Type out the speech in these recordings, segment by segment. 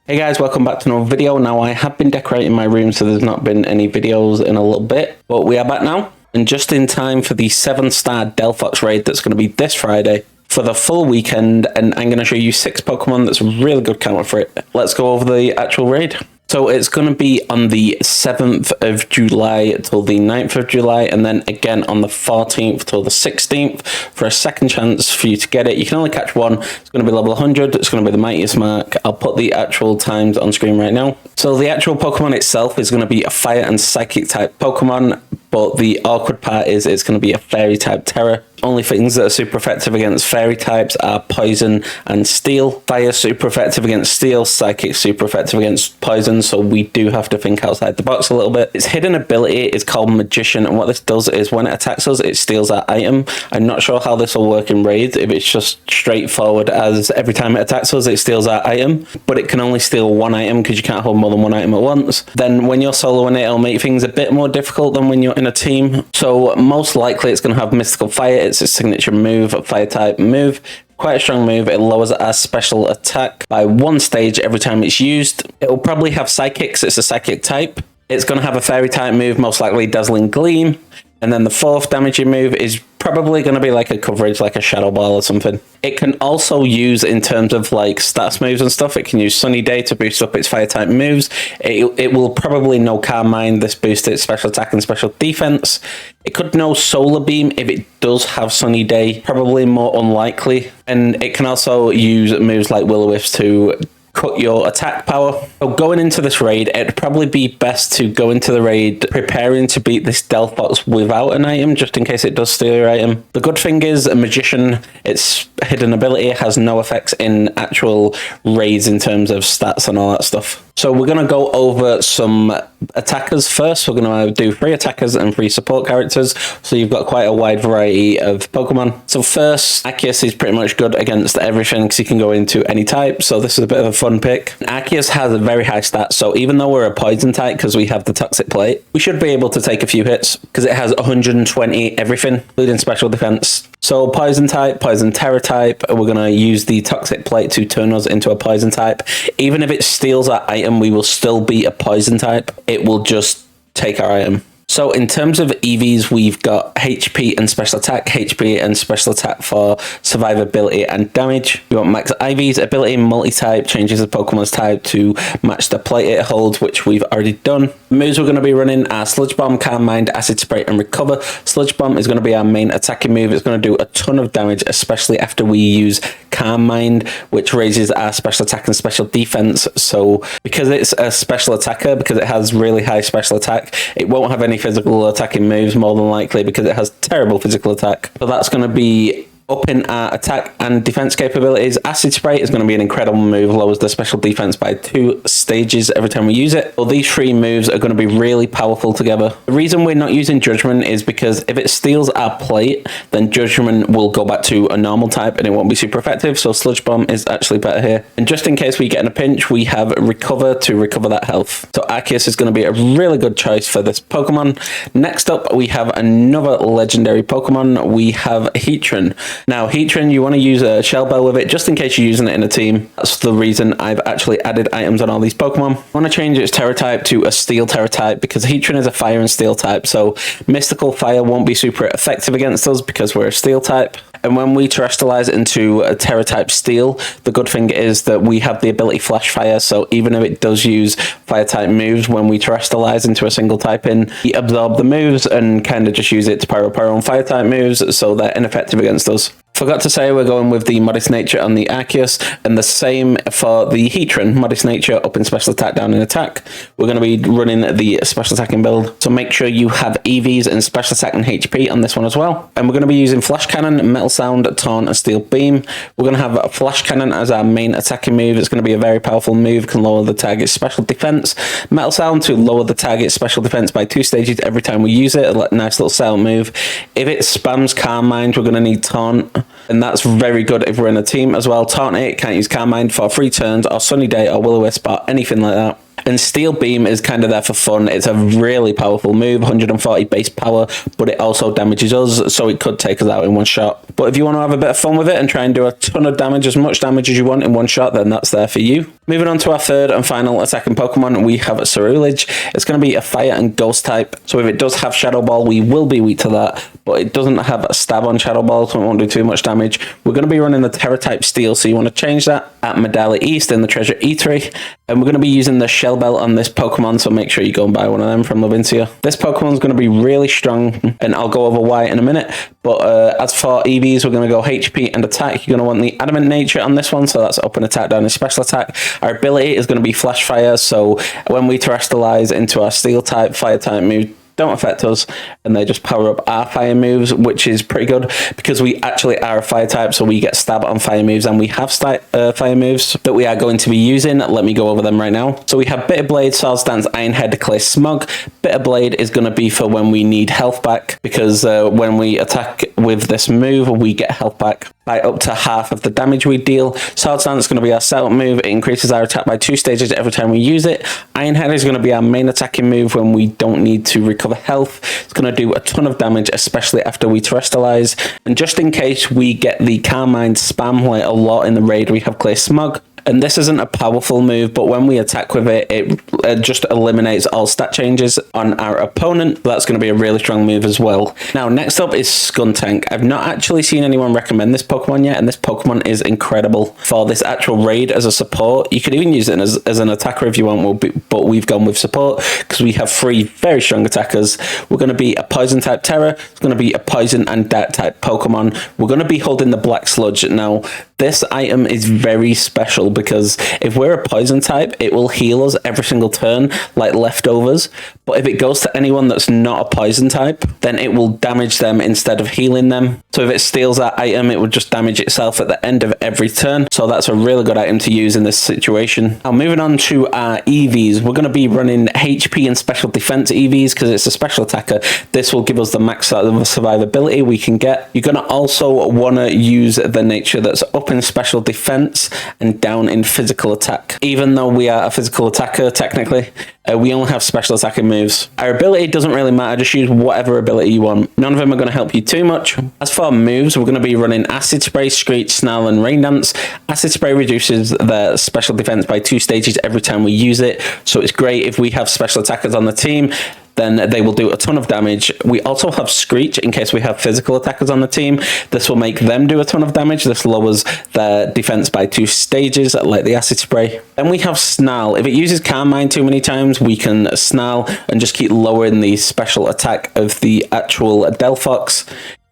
Hey guys, welcome back to another video. Now I have been decorating my room, so there's not been any videos in a little bit, but we are back now and just in time for the 7-star Delphox raid that's going to be this Friday for the full weekend, and I'm going to show you 6 Pokemon that's a really good counter for it. Let's go over the actual raid. So it's going to be on the 7th of July till the 9th of July, and then again on the 14th till the 16th for a second chance for you to get it. You can only catch one. It's going to be level 100. It's going to be the Mightiest mark. I'll put the actual times on screen right now. So the actual Pokemon itself is going to be a Fire and Psychic type Pokemon, but the awkward part is it's going to be a Fairy type Tera. Only things that are super effective against Fairy types are Poison and Steel. Fire super effective against Steel, Psychic super effective against Poison, so we do have to think outside the box a little bit. Its hidden ability is called Magician, and what this does is when it attacks us, it steals our item. I'm not sure how this will work in raids, if it's just straightforward as every time it attacks us, it steals our item, but it can only steal one item because you can't hold more than one item at once. Then when you're soloing it, it'll make things a bit more difficult than when you're in a team. So most likely it's going to have Mystical Fire. It's a signature move, a Fire type move. Quite a strong move. It lowers our special attack by 1 stage every time it's used. It will probably have Psychics. It's a Psychic type. It's going to have a Fairy type move, most likely Dazzling Gleam. And then the 4th damaging move is probably going to be like a coverage, like a Shadow Ball or something. It can also use, in terms of like stats moves and stuff, it can use Sunny Day to boost up its Fire type moves. It will probably know Carmine. This boosts its special attack and special defense. It could know Solar Beam if it does have Sunny Day, probably more unlikely. And it can also use moves like Will-O-Wisp to cut your attack power. So going into this raid, it'd probably be best to go into the raid preparing to beat this Delphox without an item, just in case it does steal your item. The good thing is a Magician, its hidden ability has no effects in actual raids in terms of stats and all that stuff. So we're going to go over some attackers first. We're going to do 3 attackers and 3 support characters. So you've got quite a wide variety of Pokemon. So first, Arceus is pretty much good against everything because he can go into any type. So this is a bit of a fun pick. Arceus has a very high stat. So even though we're a poison type because we have the Toxic Plate, we should be able to take a few hits because it has 120 everything, including special defense. So Poison type, Poison Tera type, we're going to use the Toxic Plate to turn us into a Poison type. Even if it steals our item, we will still be a Poison type. It will just take our item. So in terms of EVs, we've got HP and special attack, HP and special attack for survivability and damage. We want max IV's ability, multi-type, changes the Pokemon's type to match the plate it holds, which we've already done. Moves we're going to be running are Sludge Bomb, Calm Mind, Acid Spray, and Recover. Sludge Bomb is going to be our main attacking move. It's going to do a ton of damage, especially after we use Calm Mind, which raises our special attack and special defense. So because it's a special attacker, because it has really high special attack, it won't have any physical attacking moves more than likely because it has terrible physical attack. So that's going to be up in our attack and defense capabilities. Acid Spray is going to be an incredible move, lowers the special defense by 2 stages every time we use it. Well, these 3 moves are going to be really powerful together. The reason we're not using Judgment is because if it steals our plate, then Judgment will go back to a normal type and it won't be super effective. So Sludge Bomb is actually better here. And just in case we get in a pinch, we have Recover to recover that health. So Arceus is going to be a really good choice for this Pokemon. Next up, we have another legendary Pokemon. We have Heatran. Now, Heatran, you want to use a Shell Bell with it, just in case you're using it in a team. That's the reason I've actually added items on all these Pokemon. I want to change its Tera type to a Steel Tera type, because Heatran is a Fire and Steel type, so Mystical Fire won't be super effective against us because we're a Steel type. And when we terrestrialize into a Tera type Steel, the good thing is that we have the ability Flash Fire, so even if it does use Fire type moves, when we terrestrialize into a single type in, we absorb the moves and kind of just use it to power up our own Fire type moves, so they're ineffective against us. Forgot to say we're going with the Modest Nature on the Arceus, and the same for the Heatran. Modest Nature up in special attack, down in attack. We're going to be running the special attacking build, so make sure you have EVs and special attack and HP on this one as well. And we're going to be using Flash Cannon, Metal Sound, Taunt, and Steel Beam. We're going to have a Flash Cannon as our main attacking move. It's going to be a very powerful move, can lower the target's special defense. Metal Sound to lower the target's special defense by 2 stages every time we use it. A nice little sound move. If it spams Calm Mind, we're going to need Taunt. And that's very good if we're in a team as well. Taunt it, can't use Calm Mind for 3 turns, or Sunny Day, or Will-O-Wisp, or anything like that. And Steel Beam is kind of there for fun. It's a really powerful move, 140 base power, but it also damages us, so it could take us out in one shot. But if you want to have a bit of fun with it and try and do a ton of damage, as much damage as you want in one shot, then that's there for you. Moving on to our third and final attacking Pokemon, we have Ceruledge. It's going to be a fire and ghost type. So if it does have Shadow Ball, we will be weak to that, but it doesn't have a stab on Shadow Ball, so it won't do too much damage. We're going to be running the Tera type Steel, so you want to change that at Medallia East in the Treasure Eatery. And we're going to be using the Shell Belt on this Pokemon, so make sure you go and buy one of them from Levincia. This Pokemon is going to be really strong, and I'll go over why in a minute. But as for EVs, we're going to go HP and attack. You're going to want the Adamant Nature on this one, so that's up and attack, down and special attack. Our ability is going to be Flash Fire, so when we terrestrialize into our Steel type, Fire type move, don't affect us, and they just power up our fire moves, which is pretty good because we actually are a fire type, so we get stab on fire moves, and we have fire moves that we are going to be using. Let me go over them right now. So we have Bitter Blade, Swords Dance, Iron Head, Clay Smog. Bitter Blade is going to be for when we need health back, because when we attack with this move, we get health back by up to half of the damage we deal. Swords Dance is going to be our setup move. It increases our attack by 2 stages every time we use it. Iron Head is going to be our main attacking move when we don't need to recover health. It's going to do a ton of damage, especially after we terrestrialize. And just in case we get the Carmine spam like a lot in the raid, we have Clay Smog. And this isn't a powerful move, but when we attack with it, it just eliminates all stat changes on our opponent. That's going to be a really strong move as well. Now, next up is Skuntank. I've not actually seen anyone recommend this Pokemon yet, and this Pokemon is incredible for this actual raid as a support. You could even use it as an attacker if you want, but we've gone with support because we have 3 very strong attackers. We're going to be a Poison type Tera. It's going to be a Poison and Dark type Pokemon. We're going to be holding the Black Sludge. Now, this item is very special because if we're a poison type, it will heal us every single turn like leftovers. But if it goes to anyone that's not a poison type, then it will damage them instead of healing them. So if it steals that item, it would just damage itself at the end of every turn. So that's a really good item to use in this situation. Now moving on to our EVs, we're going to be running HP and special defense EVs because it's a special attacker. This will give us the max survivability we can get. You're going to also want to use the nature that's up in special defense and down in physical attack. Even though we are a physical attacker, technically, we only have special attacking moves. Our ability doesn't really matter, just use whatever ability you want. None of them are going to help you too much. As for moves, we're going to be running Acid Spray, Screech, Snarl, and Rain Dance. Acid Spray reduces their special defense by 2 stages every time we use it, so it's great if we have special attackers on the team. Then they will do a ton of damage. We also have Screech in case we have physical attackers on the team. This will make them do a ton of damage. This lowers their defense by 2 stages, like the Acid Spray. Then we have Snarl. If it uses Carmine too many times, we can Snarl and just keep lowering the special attack of the actual Delphox.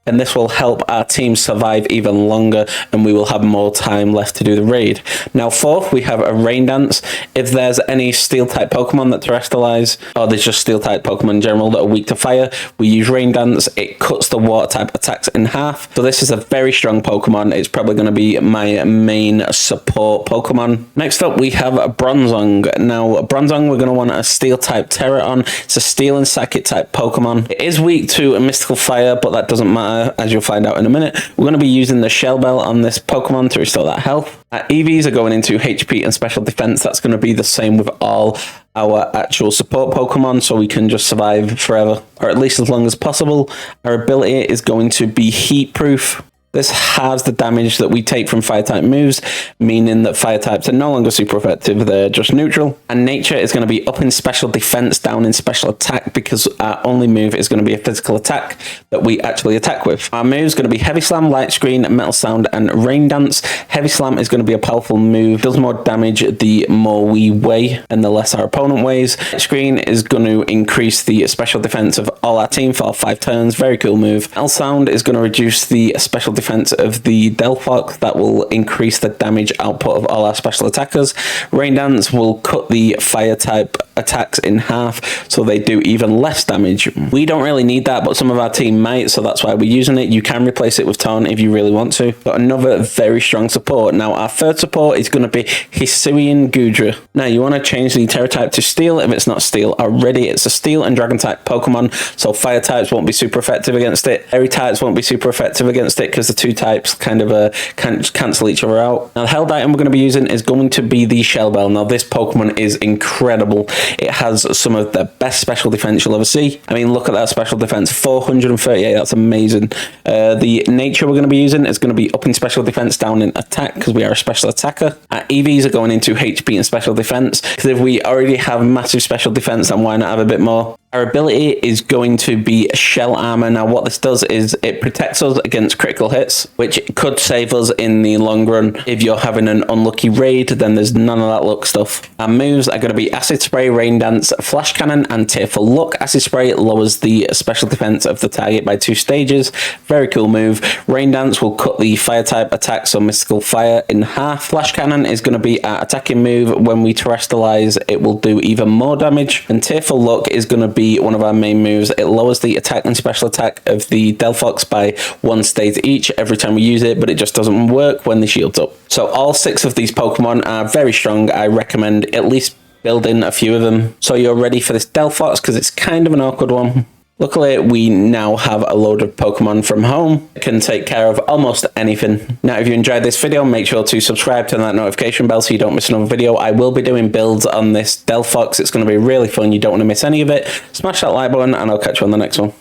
And this will help our team survive even longer, and we will have more time left to do the raid. Now, fourth, we have a Rain Dance. If there's any Steel-type Pokemon that terrestrialize, or there's just Steel-type Pokemon in general that are weak to fire, we use Rain Dance. It cuts the Water-type attacks in half. So this is a very strong Pokemon. It's probably going to be my main support Pokemon. Next up, we have Bronzong. Now, Bronzong, we're going to want a Steel-type Tera on. It's a Steel and Psychic-type Pokemon. It is weak to a Mystical Fire, but that doesn't matter, as you'll find out in a minute. We're going to be using the Shell Bell on this Pokemon to restore that health. Our EVs are going into HP and special defense. That's going to be the same with all our actual support Pokemon, so we can just survive forever, or at least as long as possible. Our ability is going to be Heat Proof. This halves the damage that we take from fire-type moves, meaning that fire types are no longer super effective, they're just neutral. And nature is going to be up in special defense, down in special attack, because our only move is going to be a physical attack that we actually attack with. Our move is going to be Heavy Slam, Light Screen, Metal Sound, and Rain Dance. Heavy Slam is going to be a powerful move, does more damage the more we weigh and the less our opponent weighs. Light Screen is going to increase the special defense of all our team for 5 turns, very cool move. Metal Sound is going to reduce the special defense of the Delphox. That will increase the damage output of all our special attackers. Rain Dance will cut the fire type attacks in half, so they do even less damage. We don't really need that, but some of our team might, so that's why we're using it. You can replace it with Taunt if you really want to. But another very strong support. Now, our third support is going to be Hisuian Goodra. Now, you want to change the Tera type to Steel if it's not Steel already. It's a Steel and Dragon type Pokemon, so fire types won't be super effective against it. Airy types won't be super effective against it because the 2 types kind of cancel each other out. Now, the held item we're going to be using is going to be the Shell Bell. Now, this Pokemon is incredible. It has some of the best special defense you'll ever see. I mean, look at that special defense, 438, that's amazing. The nature we're going to be using is going to be up in special defense, down in attack, because we are a special attacker. Our EVs are going into HP and special defense, because if we already have massive special defense, then why not have a bit more? Our ability is going to be shell armor. Now, what this does is it protects us against critical hits, which could save us in the long run. If you're having an unlucky raid, then there's none of that luck stuff. Our moves are going to be Acid Spray, Rain Dance, Flash Cannon, and Tearful Look. Acid Spray lowers the special defense of the target by 2 stages. Very cool move. Rain Dance will cut the fire type attacks on Mystical Fire in half. Flash Cannon is going to be our attacking move. When we terrestrialize, it will do even more damage. And Tearful Look is going to be one of our main moves. It lowers the attack and special attack of the Delphox by 1 state each every time we use it, but it just doesn't work when the shield's up. So all 6 of these Pokemon are very strong. I recommend at least building a few of them. So you're ready for this Delphox, because it's kind of an awkward one. Luckily, we now have a load of Pokemon from home that can take care of almost anything. Now, if you enjoyed this video, make sure to subscribe, turn that notification bell so you don't miss another video. I will be doing builds on this Delphox. It's going to be really fun. You don't want to miss any of it. Smash that like button, and I'll catch you on the next one.